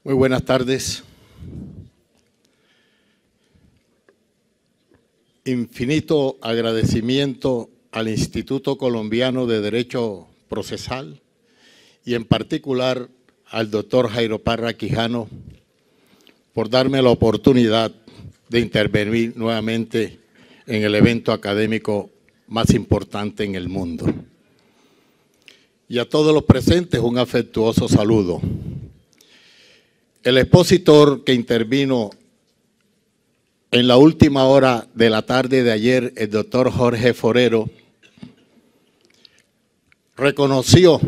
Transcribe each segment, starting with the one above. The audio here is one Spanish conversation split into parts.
Muy buenas tardes. Infinito agradecimiento al Instituto Colombiano de Derecho Procesal y en particular al doctor Jairo Parra Quijano por darme la oportunidad de intervenir nuevamente en el evento académico más importante en el mundo. Y a todos los presentes un afectuoso saludo. El expositor que intervino en la última hora de la tarde de ayer, el doctor Jorge Forero, reconoció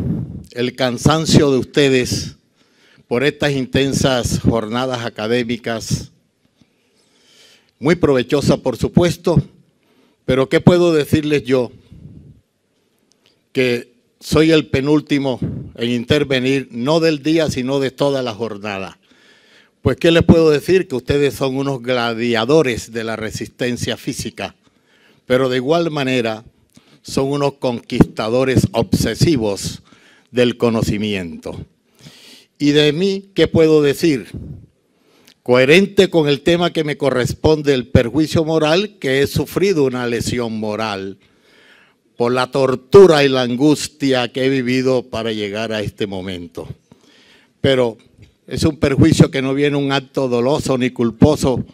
el cansancio de ustedes por estas intensas jornadas académicas, muy provechosas por supuesto, pero ¿qué puedo decirles yo? Que soy el penúltimo en intervenir, no del día, sino de toda la jornada. Pues, ¿qué les puedo decir? Que ustedes son unos gladiadores de la resistencia física, pero de igual manera son unos conquistadores obsesivos del conocimiento. Y de mí, ¿qué puedo decir? Coherente con el tema que me corresponde, el perjuicio moral, que he sufrido una lesión moral por la tortura y la angustia que he vivido para llegar a este momento. Pero es un perjuicio que no viene un acto doloso ni culposo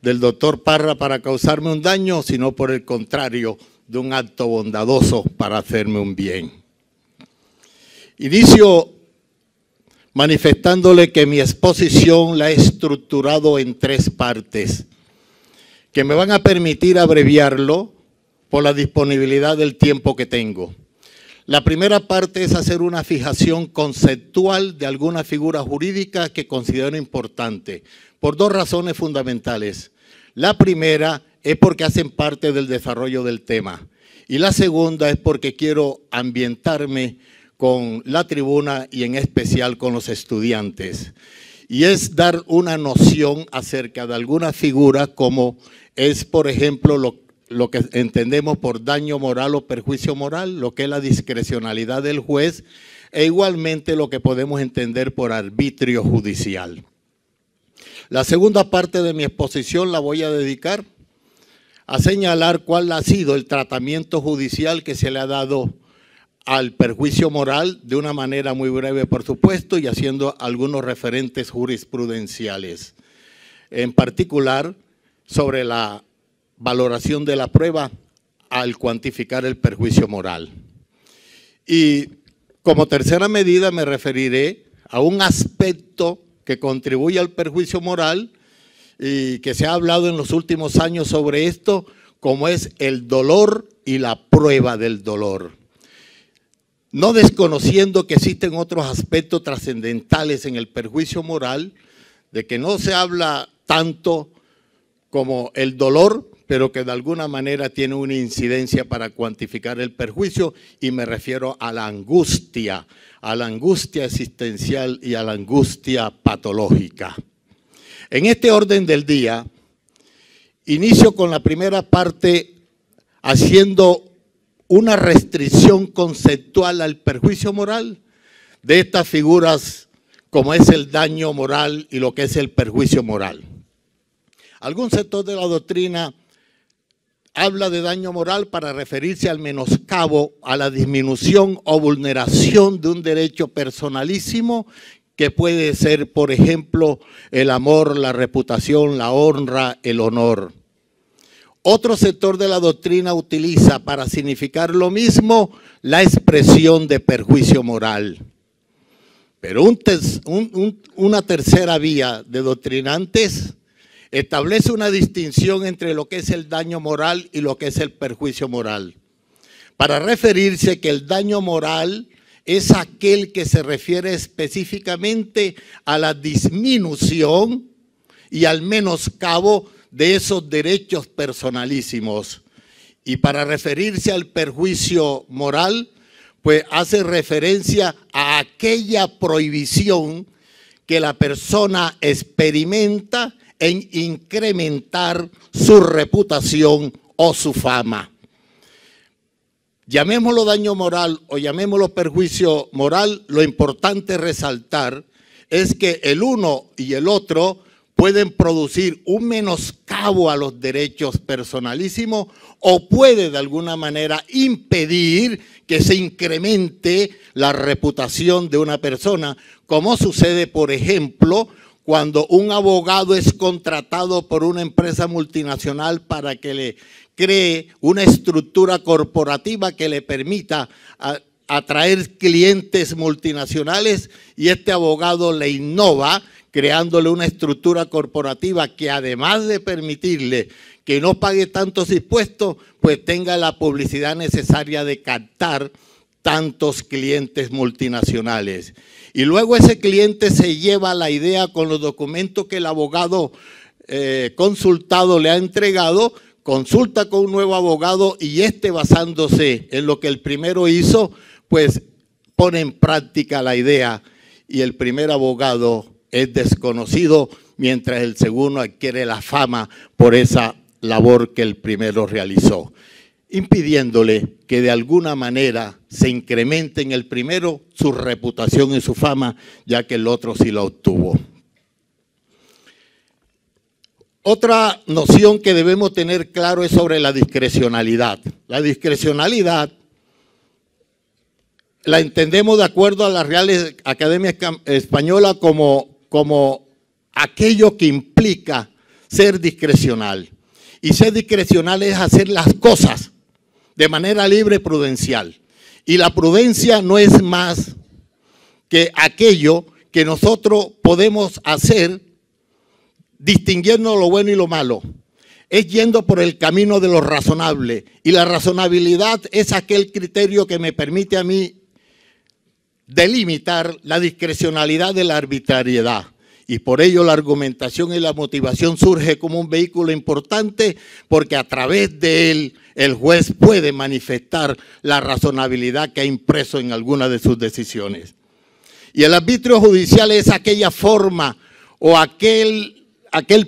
del doctor Parra para causarme un daño, sino por el contrario, de un acto bondadoso para hacerme un bien. Inicio manifestándole que mi exposición la he estructurado en 3 partes, que me van a permitir abreviarlo por la disponibilidad del tiempo que tengo. La primera parte es hacer una fijación conceptual de alguna figura jurídica que considero importante, por 2 razones fundamentales. La primera es porque hacen parte del desarrollo del tema y la segunda es porque quiero ambientarme con la tribuna y en especial con los estudiantes. Y es dar una noción acerca de alguna figura como es, por ejemplo, lo que entendemos por daño moral o perjuicio moral, lo que es la discrecionalidad del juez, e igualmente lo que podemos entender por arbitrio judicial. La segunda parte de mi exposición la voy a dedicar a señalar cuál ha sido el tratamiento judicial que se le ha dado al perjuicio moral, de una manera muy breve, por supuesto, y haciendo algunos referentes jurisprudenciales. En particular, sobre la valoración de la prueba al cuantificar el perjuicio moral. Y como tercera medida me referiré a un aspecto que contribuye al perjuicio moral y que se ha hablado en los últimos años sobre esto, como es el dolor y la prueba del dolor. No desconociendo que existen otros aspectos trascendentales en el perjuicio moral, de que no se habla tanto como el dolor, pero que de alguna manera tiene una incidencia para cuantificar el perjuicio, y me refiero a la angustia existencial y a la angustia patológica. En este orden del día, inicio con la primera parte haciendo una restricción conceptual al perjuicio moral de estas figuras como es el daño moral y lo que es el perjuicio moral. Algún sector de la doctrina habla de daño moral para referirse al menoscabo, a la disminución o vulneración de un derecho personalísimo que puede ser, por ejemplo, el amor, la reputación, la honra, el honor. Otro sector de la doctrina utiliza para significar lo mismo la expresión de perjuicio moral. Pero una tercera vía de doctrinantes establece una distinción entre lo que es el daño moral y lo que es el perjuicio moral, para referirse que el daño moral es aquel que se refiere específicamente a la disminución y al menoscabo de esos derechos personalísimos. Y para referirse al perjuicio moral, pues hace referencia a aquella prohibición que la persona experimenta en incrementar su reputación o su fama. Llamémoslo daño moral o llamémoslo perjuicio moral, lo importante es resaltar es que el uno y el otro pueden producir un menoscabo a los derechos personalísimos o puede de alguna manera impedir que se incremente la reputación de una persona, como sucede, por ejemplo, cuando un abogado es contratado por una empresa multinacional para que le cree una estructura corporativa que le permita atraer clientes multinacionales, y este abogado le innova creándole una estructura corporativa que, además de permitirle que no pague tantos impuestos, pues tenga la publicidad necesaria de captar tantos clientes multinacionales. Y luego ese cliente se lleva la idea con los documentos que el abogado consultado le ha entregado, consulta con un nuevo abogado y basándose en lo que el primero hizo, pues pone en práctica la idea y el primer abogado es desconocido mientras el segundo adquiere la fama por esa labor que el primero realizó, impidiéndole que de alguna manera se incremente en el primero su reputación y su fama, ya que el otro sí la obtuvo. Otra noción que debemos tener claro es sobre la discrecionalidad. La discrecionalidad la entendemos de acuerdo a la Real Academia Española como aquello que implica ser discrecional. Y ser discrecional es hacer las cosas de manera libre y prudencial. Y la prudencia no es más que aquello que nosotros podemos hacer distinguiendo lo bueno y lo malo. Es yendo por el camino de lo razonable. Y la razonabilidad es aquel criterio que me permite a mí delimitar la discrecionalidad de la arbitrariedad. Y por ello la argumentación y la motivación surge como un vehículo importante, porque a través de él el juez puede manifestar la razonabilidad que ha impreso en alguna de sus decisiones. Y el arbitrio judicial es aquella forma o aquel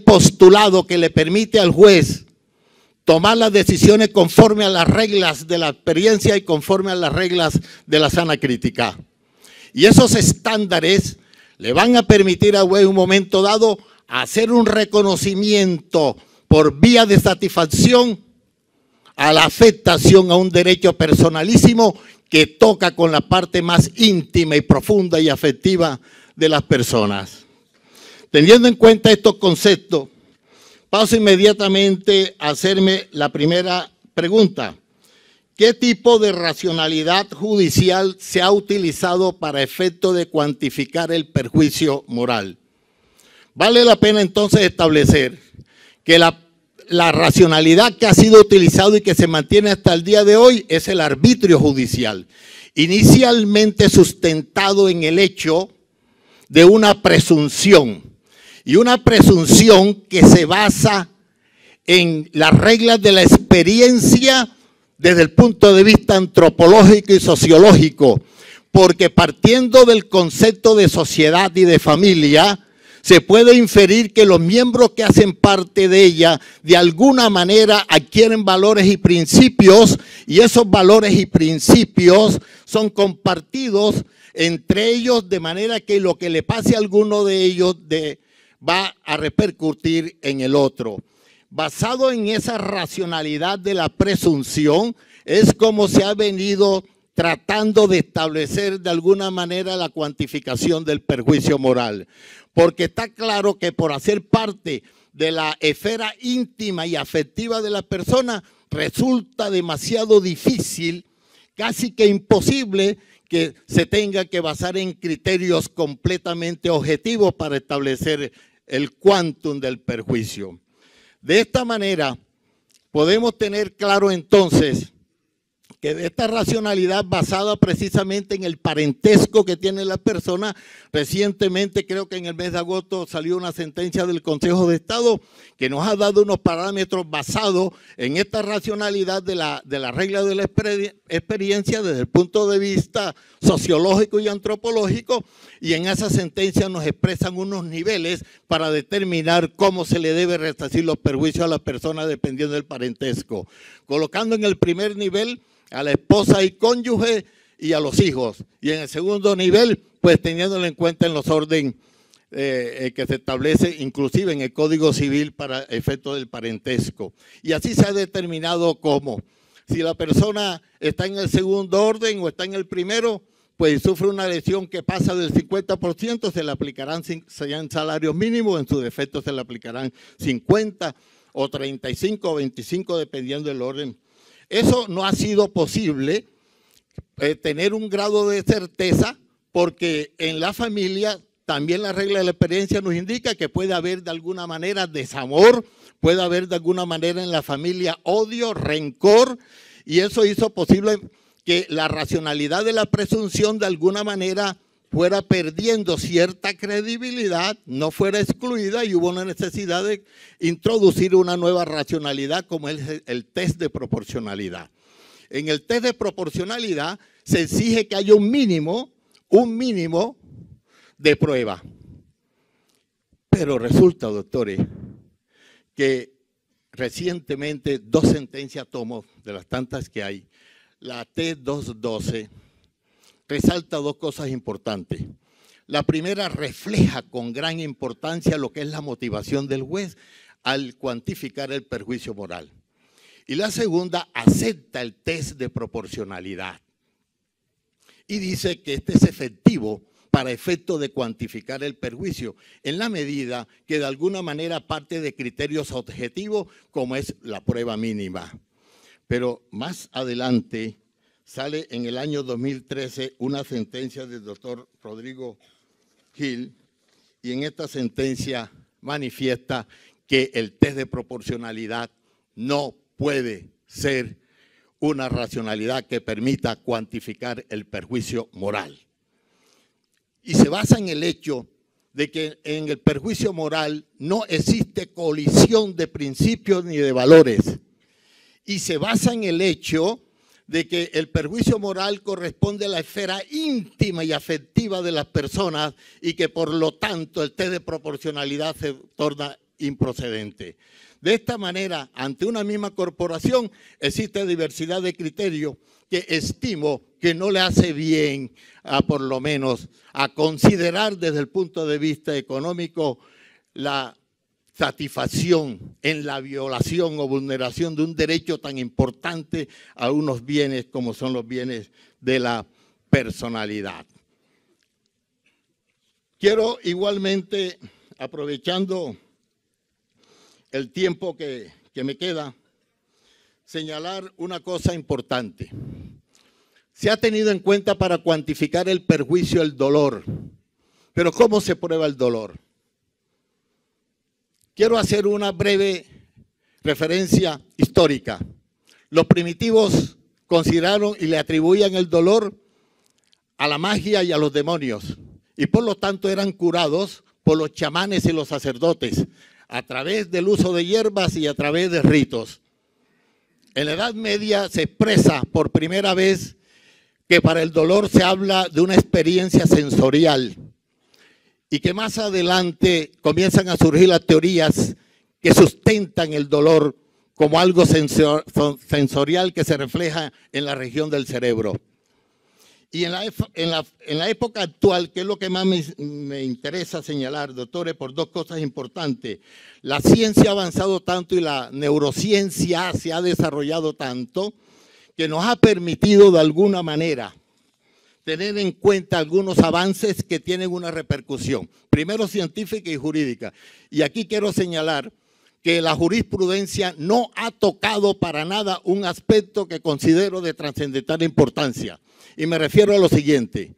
postulado que le permite al juez tomar las decisiones conforme a las reglas de la experiencia y conforme a las reglas de la sana crítica. Y esos estándares le van a permitir a un momento dado hacer un reconocimiento por vía de satisfacción a la afectación a un derecho personalísimo que toca con la parte más íntima y profunda y afectiva de las personas. Teniendo en cuenta estos conceptos, paso inmediatamente a hacerme la primera pregunta. ¿Qué tipo de racionalidad judicial se ha utilizado para efecto de cuantificar el perjuicio moral? Vale la pena entonces establecer que la racionalidad que ha sido utilizado y que se mantiene hasta el día de hoy es el arbitrio judicial, inicialmente sustentado en el hecho de una presunción, y una presunción que se basa en las reglas de la experiencia desde el punto de vista antropológico y sociológico, porque partiendo del concepto de sociedad y de familia, se puede inferir que los miembros que hacen parte de ella de alguna manera adquieren valores y principios, y esos valores y principios son compartidos entre ellos, de manera que lo que le pase a alguno de ellos va a repercutir en el otro. Basado en esa racionalidad de la presunción, es como se ha venido tratando de establecer de alguna manera la cuantificación del perjuicio moral. Porque está claro que por hacer parte de la esfera íntima y afectiva de la persona, resulta demasiado difícil, casi que imposible, que se tenga que basar en criterios completamente objetivos para establecer el quantum del perjuicio. De esta manera, podemos tener claro entonces que de esta racionalidad basada precisamente en el parentesco que tiene la persona, recientemente creo que en el mes de agosto salió una sentencia del Consejo de Estado que nos ha dado unos parámetros basados en esta racionalidad de la regla de la experiencia desde el punto de vista sociológico y antropológico, y en esa sentencia nos expresan unos niveles para determinar cómo se le debe resarcir los perjuicios a la persona dependiendo del parentesco, colocando en el primer nivel a la esposa y cónyuge y a los hijos, y en el segundo nivel pues teniéndolo en cuenta en los orden que se establece inclusive en el Código Civil para efectos del parentesco. Y así se ha determinado cómo. Si la persona está en el segundo orden o está en el primero, pues sufre una lesión que pasa del 50%, se le aplicarán 100 salarios mínimos, en su defecto se le aplicarán 50 o 35 o 25 dependiendo del orden. Eso no ha sido posible tener un grado de certeza porque en la familia también la regla de la experiencia nos indica que puede haber de alguna manera desamor, puede haber de alguna manera en la familia odio, rencor, y eso hizo posible que la racionalidad de la presunción de alguna manera fuera perdiendo cierta credibilidad, no fuera excluida, y hubo una necesidad de introducir una nueva racionalidad como es el test de proporcionalidad. En el test de proporcionalidad se exige que haya un mínimo de prueba. Pero resulta, doctores, que recientemente 2 sentencias tomo de las tantas que hay. La T212 resalta 2 cosas importantes. La primera, refleja con gran importancia lo que es la motivación del juez al cuantificar el perjuicio moral. Y la segunda, acepta el test de proporcionalidad y dice que este es efectivo para efecto de cuantificar el perjuicio, en la medida que de alguna manera parte de criterios objetivos como es la prueba mínima. Pero más adelante sale en el año 2013 una sentencia del doctor Rodrigo Gil, y en esta sentencia manifiesta que el test de proporcionalidad no puede ser una racionalidad que permita cuantificar el perjuicio moral. Y se basa en el hecho de que en el perjuicio moral no existe colisión de principios ni de valores. Y se basa en el hecho de que el perjuicio moral corresponde a la esfera íntima y afectiva de las personas y que por lo tanto el test de proporcionalidad se torna improcedente. De esta manera, ante una misma corporación, existe diversidad de criterios que estimo que no le hace bien, por lo menos, a considerar desde el punto de vista económico la satisfacción en la violación o vulneración de un derecho tan importante a unos bienes como son los bienes de la personalidad. Quiero igualmente, aprovechando el tiempo que me queda, señalar una cosa importante. Se ha tenido en cuenta para cuantificar el perjuicio el dolor, pero ¿cómo se prueba el dolor? Quiero hacer una breve referencia histórica. Los primitivos consideraron y le atribuían el dolor a la magia y a los demonios, y por lo tanto eran curados por los chamanes y los sacerdotes, a través del uso de hierbas y a través de ritos. En la Edad Media se expresa por primera vez que para el dolor se habla de una experiencia sensorial y que más adelante comienzan a surgir las teorías que sustentan el dolor como algo sensorial que se refleja en la región del cerebro. Y en la época actual, que es lo que más me interesa señalar, doctores, por 2 cosas importantes. La ciencia ha avanzado tanto y la neurociencia se ha desarrollado tanto que nos ha permitido de alguna manera tener en cuenta algunos avances que tienen una repercusión, primero científica y jurídica. Y aquí quiero señalar que la jurisprudencia no ha tocado para nada un aspecto que considero de trascendental importancia. Y me refiero a lo siguiente.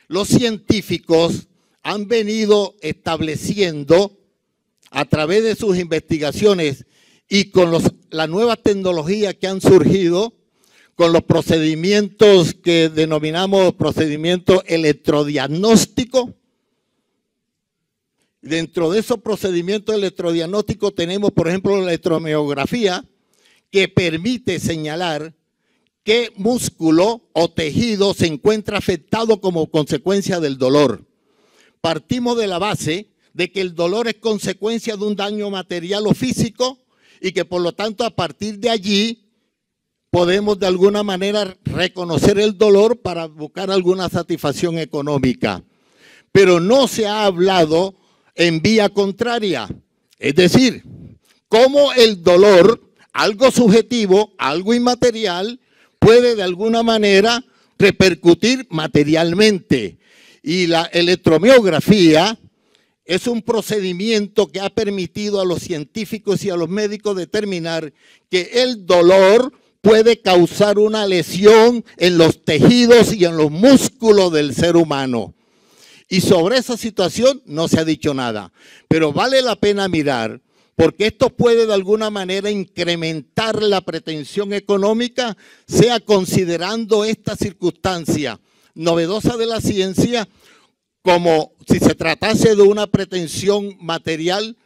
Los científicos han venido estableciendo a través de sus investigaciones y con la nueva tecnología que han surgido, con los procedimientos que denominamos procedimientos electrodiagnósticos. Dentro de esos procedimientos electrodiagnósticos tenemos, por ejemplo, la electromiografía, que permite señalar qué músculo o tejido se encuentra afectado como consecuencia del dolor. Partimos de la base de que el dolor es consecuencia de un daño material o físico y que por lo tanto a partir de allí podemos de alguna manera reconocer el dolor para buscar alguna satisfacción económica. Pero no se ha hablado en vía contraria. Es decir, cómo el dolor, algo subjetivo, algo inmaterial, puede de alguna manera repercutir materialmente. Y la electromiografía es un procedimiento que ha permitido a los científicos y a los médicos determinar que el dolor puede causar una lesión en los tejidos y en los músculos del ser humano. Y sobre esa situación no se ha dicho nada, pero vale la pena mirar, porque esto puede de alguna manera incrementar la pretensión económica, sea considerando esta circunstancia novedosa de la ciencia como si se tratase de una pretensión material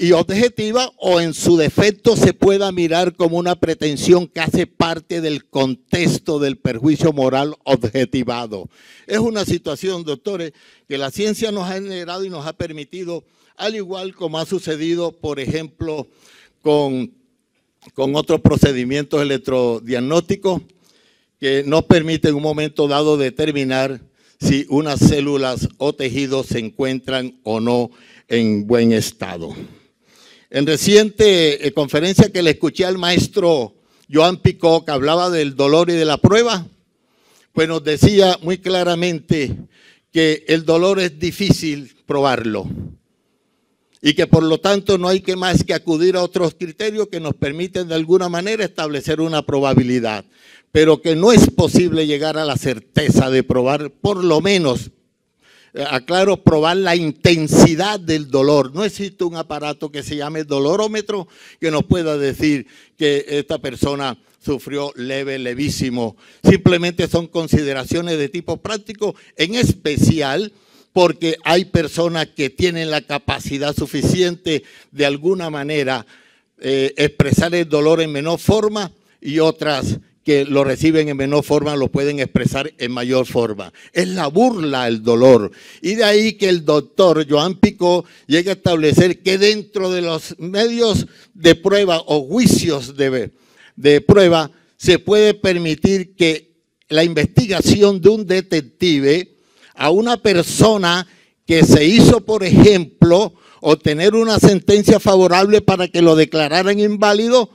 y objetiva, o en su defecto se pueda mirar como una pretensión que hace parte del contexto del perjuicio moral objetivado. Es una situación, doctores, que la ciencia nos ha generado y nos ha permitido, al igual como ha sucedido, por ejemplo, con otros procedimientos electrodiagnósticos, que nos permiten en un momento dado determinar si unas células o tejidos se encuentran o no en buen estado. En reciente conferencia que le escuché al maestro Joan Picó, que hablaba del dolor y de la prueba, pues nos decía muy claramente que el dolor es difícil probarlo y que por lo tanto no hay que más que acudir a otros criterios que nos permiten de alguna manera establecer una probabilidad, pero que no es posible llegar a la certeza de probar, por lo menos, aclaro, probar la intensidad del dolor. No existe un aparato que se llame dolorómetro que nos pueda decir que esta persona sufrió leve, levísimo. Simplemente son consideraciones de tipo práctico, en especial porque hay personas que tienen la capacidad suficiente de alguna manera expresar el dolor en menor forma, y otras que lo reciben en menor forma lo pueden expresar en mayor forma. Es la burla el dolor. Y de ahí que el doctor Joan Picó llegue a establecer que dentro de los medios de prueba o juicios de prueba se puede permitir que la investigación de un detective a una persona que se hizo, por ejemplo, obtener una sentencia favorable para que lo declararan inválido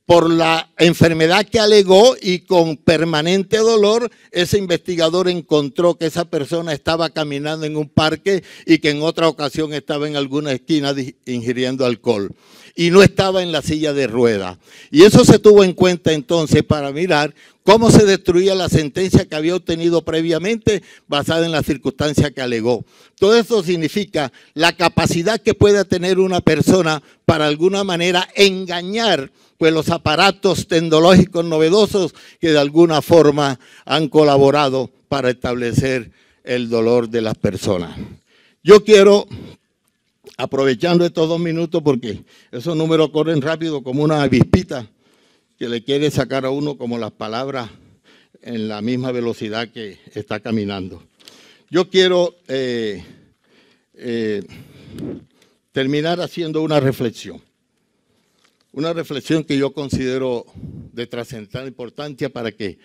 por la enfermedad que alegó, y con permanente dolor, ese investigador encontró que esa persona estaba caminando en un parque y que en otra ocasión estaba en alguna esquina ingiriendo alcohol y no estaba en la silla de ruedas. Y eso se tuvo en cuenta entonces para mirar cómo se destruía la sentencia que había obtenido previamente basada en la circunstancia que alegó. Todo eso significa la capacidad que puede tener una persona para alguna manera engañar pues los aparatos tecnológicos novedosos que de alguna forma han colaborado para establecer el dolor de las personas. Yo quiero, aprovechando estos 2 minutos, porque esos números corren rápido como una avispita que le quiere sacar a uno como las palabras en la misma velocidad que está caminando. Yo quiero terminar haciendo una reflexión. Una reflexión que yo considero de trascendental importancia para que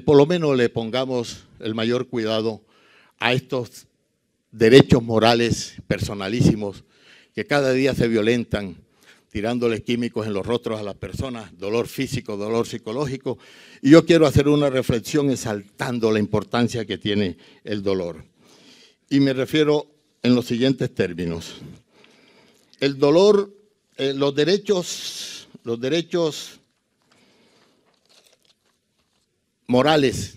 por lo menos le pongamos el mayor cuidado a estos derechos morales personalísimos que cada día se violentan, tirándoles químicos en los rostros a las personas, dolor físico, dolor psicológico. Y yo quiero hacer una reflexión exaltando la importancia que tiene el dolor. Y me refiero en los siguientes términos. El dolor, los derechos morales,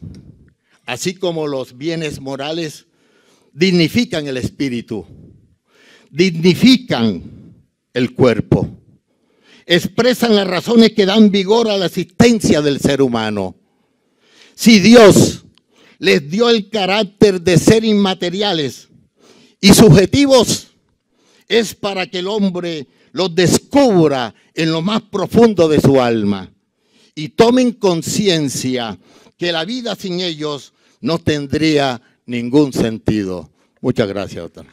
así como los bienes morales, dignifican el espíritu, dignifican el cuerpo, expresan las razones que dan vigor a la existencia del ser humano. Si Dios les dio el carácter de ser inmateriales y subjetivos, es para que el hombre los descubra en lo más profundo de su alma y tomen conciencia que la vida sin ellos no tendría ningún sentido. Muchas gracias, doctor.